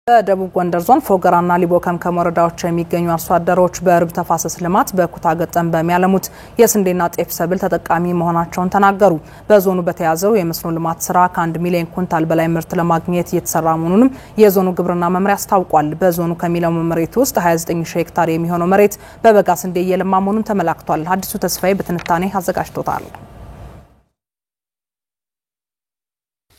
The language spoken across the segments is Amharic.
በደቡብ ጎንደር ዞን ፎገራና ሊቦ ከምከም ወረዳዎች የሚገኙ አርሶ አደሮች በርብ ተፋሰስ ልማት በኩታ ገጠም በሚያለሙት የስንዴና ጤፍ ሰብል ተጠቃሚ መሆናቸውን ተናገሩ። በዞኑ በተያዘው የመስኖ ልማት ስራ ከ1 ሚሊዮን ኩንታል በላይ ምርት ለማግኘት እየተሰራ መሆኑንም የዞኑ ግብርና መምሪያ አስታውቋል። በዞኑ ከሚለሙ መሬት ውስጥ 29 ሄክታር የሚሆነው መሬት በበጋ ስንዴ እየለማ መሆኑን ተመላክቷል። አዲሱ ተስፋዬ በትንታኔ አዘጋጅቶታል።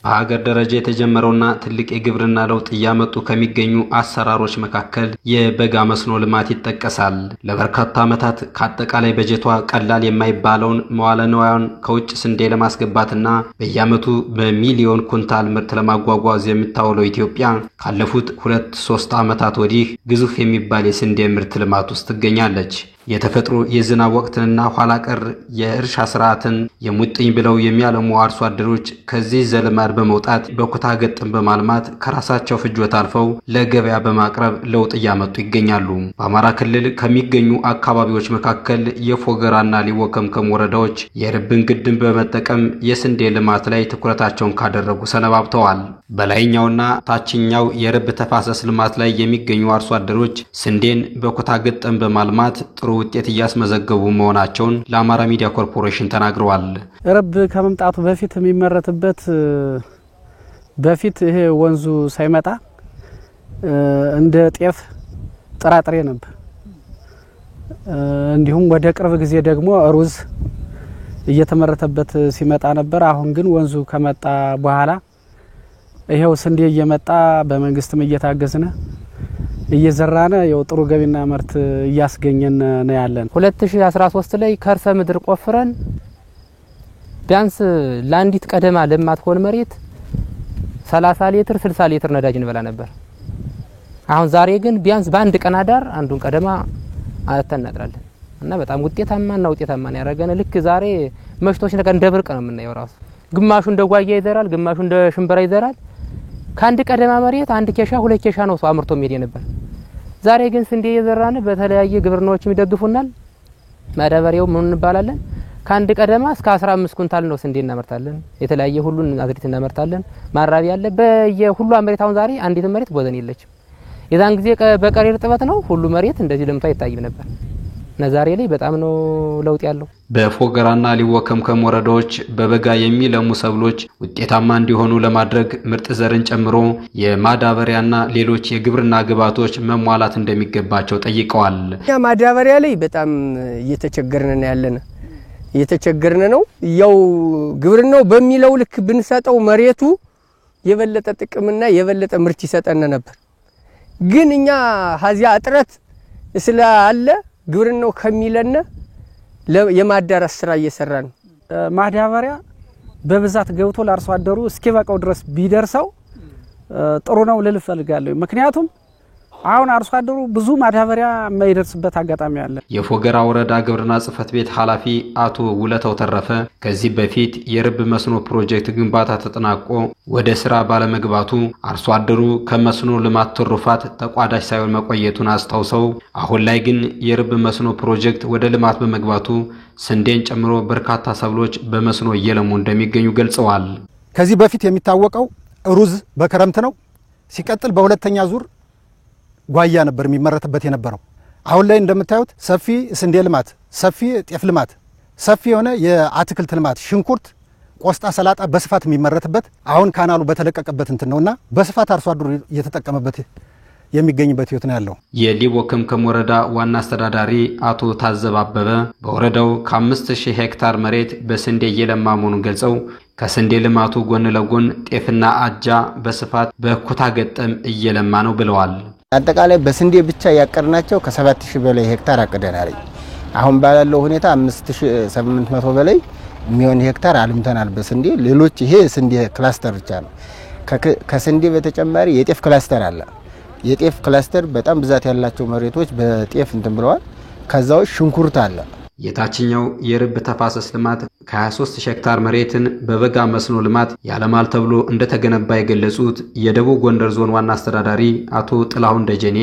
በሀገር ደረጃ የተጀመረውና ትልቅ የግብርና ለውጥ ያመጡ ከሚገኙ አሰራሮች መካከል የበጋ መስኖ ልማት ይጠቀሳል። ለበርካታ ዓመታት ከአጠቃላይ በጀቷ ቀላል የማይባለውን መዋለ ንዋዩን ከውጭ ስንዴ ለማስገባትና በየዓመቱ በሚሊዮን ኩንታል ምርት ለማጓጓዝ የምታውለው ኢትዮጵያ ካለፉት 2-3 ዓመታት ወዲህ ግዙፍ የሚባል የስንዴ ምርት ልማት ውስጥ ትገኛለች። የተፈጥሮ የዝናብ ወቅትንና ኋላ ቀር የእርሻ ስርዓትን የሙጥኝ ብለው የሚያለሙ አርሶ አደሮች ከዚህ ዘልማድ በመውጣት በኩታ ገጠም በማልማት ከራሳቸው ፍጆታ አልፈው ለገበያ በማቅረብ ለውጥ ያመጡ ይገኛሉ። በአማራ ክልል ከሚገኙ አካባቢዎች መካከል የፎገራና ሊቦ ከምከም ወረዳዎች የርብን ግድብ በመጠቀም የስንዴ ልማት ላይ ትኩረታቸውን ካደረጉ ሰነባብተዋል። በላይኛውና ታችኛው የርብ ተፋሰስ ልማት ላይ የሚገኙ አርሶ አደሮች ስንዴን በኩታ ገጠም በማልማት ጥሩ ውጤት ያስመዘገቡ መሆናቸውን ለአማራ ሚዲያ ኮርፖሬሽን ተናግረዋል። ረብ ከመምጣቱ በፊት የሚመረትበት በፊት ይሄ ወንዙ ሳይመጣ እንደ ጤፍ ጥራጥሬ ነበር። እንዲሁም ወደ ቅርብ ጊዜ ደግሞ ሩዝ እየተመረተበት ሲመጣ ነበር። አሁን ግን ወንዙ ከመጣ በኋላ ይሄው ስንዴ እየመጣ በመንግስትም እየታገዝነ እየዘራነ ያው ጥሩ ገቢና ምርት እያስገኘን ነው ያለን። 2013 ላይ ከርሰ ምድር ቆፍረን ቢያንስ ላንዲት ቀደማ ለማትሆን መሬት 30 ሊትር 60 ሊትር ነዳጅ እንበላ ነበር። አሁን ዛሬ ግን ቢያንስ በአንድ ቀን አዳር አንዱን ቀደማ አተናጥራለን እና በጣም ውጤታማ ያረጋነ። ልክ ዛሬ መሽቶች ነገር እንደብርቅ ነው የምናየው። ራሱ ግማሹ እንደ ጓያ ይዘራል፣ ግማሹ እንደ ሽምብራ ይዘራል። ካንድ ቀደማ መሬት 1 ኬሻ 2 ኬሻ ነው አምርቶ ሜዲ ነበር። ዛሬ ግን ስንዴ የዘራነ በተለያየ ግብርናዎች ይደግፉናል። ማዳበሪያው ምን እንባላለን? ካንድ ቀደማ እስከ 15 ኩንታል ነው ስንዴ እናመርታለን። የተለያየ ሁሉን አዝሪት እናመርታለን። ማራቢ ያለ በየሁሉ መሬት አሁን ዛሬ አንዲት መሬት ቦዘን የለችም። የዛን ጊዜ በቀሪ እርጥበት ነው ሁሉ መሬት እንደዚህ ለምታ ይታይም ነበር። ነዛሬ ላይ በጣም ነው ለውጥ ያለው። በፎገራና ሊቦ ከምከም ወረዳዎች በበጋ የሚለሙ ሰብሎች ውጤታማ እንዲሆኑ ለማድረግ ምርጥ ዘርን ጨምሮ የማዳበሪያና ሌሎች የግብርና ግብዓቶች መሟላት እንደሚገባቸው ጠይቀዋል። ያ ማዳበሪያ ላይ በጣም እየተቸገርን ነው። ያው ግብርናው በሚለው ልክ ብንሰጠው መሬቱ የበለጠ ጥቅምና የበለጠ ምርት ይሰጠን ነበር። ግን እኛ ሀዚያ እጥረት ስላለ ግብርናው ከሚለነ የማዳረስ ስራ እየሰራን ማዳበሪያ በብዛት ገብቶ ለአርሶ አደሩ እስኪበቃው ድረስ ቢደርሰው ጥሩ ነው ልል ፈልጋለሁ። ምክንያቱም አሁን አርሶ አደሩ ብዙ ማዳበሪያ የማይደርስበት አጋጣሚ አለ። የፎገራ ወረዳ ግብርና ጽሕፈት ቤት ኃላፊ አቶ ውለታው ተረፈ ከዚህ በፊት የርብ መስኖ ፕሮጀክት ግንባታ ተጠናቆ ወደ ስራ ባለመግባቱ አርሶ አደሩ ከመስኖ ልማት ትሩፋት ተቋዳሽ ሳይሆን መቆየቱን አስታውሰው አሁን ላይ ግን የርብ መስኖ ፕሮጀክት ወደ ልማት በመግባቱ ስንዴን ጨምሮ በርካታ ሰብሎች በመስኖ እየለሙ እንደሚገኙ ገልጸዋል። ከዚህ በፊት የሚታወቀው ሩዝ በክረምት ነው። ሲቀጥል በሁለተኛ ዙር ጓያ ነበር የሚመረትበት የነበረው። አሁን ላይ እንደምታዩት ሰፊ ስንዴ ልማት፣ ሰፊ ጤፍ ልማት፣ ሰፊ የሆነ የአትክልት ልማት፣ ሽንኩርት፣ ቆስጣ፣ ሰላጣ በስፋት የሚመረትበት አሁን ካናሉ በተለቀቀበት እንት ነውና በስፋት አርሶ አደሩ እየተጠቀመበት የሚገኝበት ህይወት ነው ያለው። የሊቦ ከምከም ወረዳ ዋና አስተዳዳሪ አቶ ታዘብ አበበ በወረዳው ከ5000 ሄክታር መሬት በስንዴ እየለማ መሆኑን ገልጸው ከስንዴ ልማቱ ጎን ለጎን ጤፍና አጃ በስፋት በኩታ ገጠም እየለማ ነው ብለዋል። አጠቃላይ በስንዴ ብቻ ያቀርናቸው ከ7000 በላይ ሄክታር አቅደናል። አሁን ባለው ሁኔታ 5800 በላይ የሚሆን ሄክታር አልምተናል በስንዴ። ሌሎች ይሄ ስንዴ ክላስተር ብቻ ነው። ከስንዴ በተጨማሪ የጤፍ ክላስተር አለ። የጤፍ ክላስተር በጣም ብዛት ያላቸው መሬቶች በጤፍ እንትን ብለዋል። ከዛው ሽንኩርት አለ። የታችኛው የርብ ተፋሰስ ልማት ከ23 ሄክታር መሬትን በበጋ መስኖ ልማት ያለማል ተብሎ እንደተገነባ የገለጹት የደቡብ ጎንደር ዞን ዋና አስተዳዳሪ አቶ ጥላሁን ደጀኔ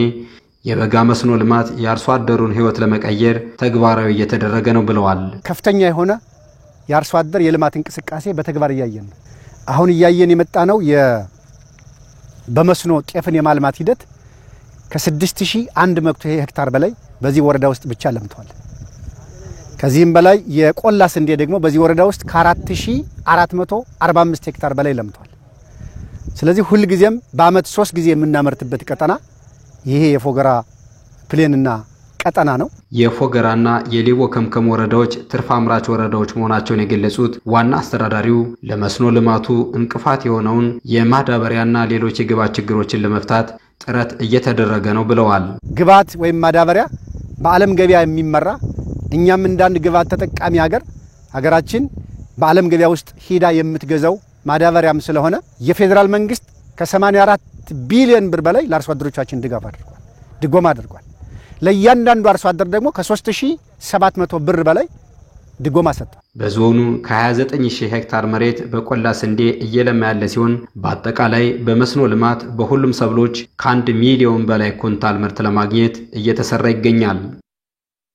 የበጋ መስኖ ልማት የአርሶ አደሩን ህይወት ለመቀየር ተግባራዊ እየተደረገ ነው ብለዋል። ከፍተኛ የሆነ የአርሶ አደር የልማት እንቅስቃሴ በተግባር እያየን አሁን እያየን የመጣ ነው። በመስኖ ጤፍን የማልማት ሂደት ከ6100 ሄክታር በላይ በዚህ ወረዳ ውስጥ ብቻ ለምቷል። ከዚህም በላይ የቆላ ስንዴ ደግሞ በዚህ ወረዳ ውስጥ ከ4445 ሄክታር በላይ ለምቷል። ስለዚህ ሁሉ ጊዜም በአመት 3 ጊዜ የምናመርትበት ቀጠና ይሄ የፎገራ ፕሌንና ቀጠና ነው። የፎገራና የሊቦ ከምከም ወረዳዎች ትርፍ አምራች ወረዳዎች መሆናቸውን የገለጹት ዋና አስተዳዳሪው ለመስኖ ልማቱ እንቅፋት የሆነውን የማዳበሪያና ሌሎች የግብዓት ችግሮችን ለመፍታት ጥረት እየተደረገ ነው ብለዋል። ግብዓት ወይም ማዳበሪያ በዓለም ገበያ የሚመራ እኛም እንዳንድ ግብዓት ተጠቃሚ ሀገራችን በዓለም ገበያ ውስጥ ሂዳ የምትገዛው ማዳበሪያም ስለሆነ የፌደራል መንግስት ከ84 ቢሊዮን ብር በላይ ለአርሶ አደሮቻችን ድጎማ አድርጓል። ለእያንዳንዱ አርሶ አደር ደግሞ ከ3700 ብር በላይ ድጎማ ሰጥቷል። በዞኑ ከ29000 ሄክታር መሬት በቆላ ስንዴ እየለማ ያለ ሲሆን በአጠቃላይ በመስኖ ልማት በሁሉም ሰብሎች ከ1 ሚሊዮን በላይ ኩንታል ምርት ለማግኘት እየተሰራ ይገኛል።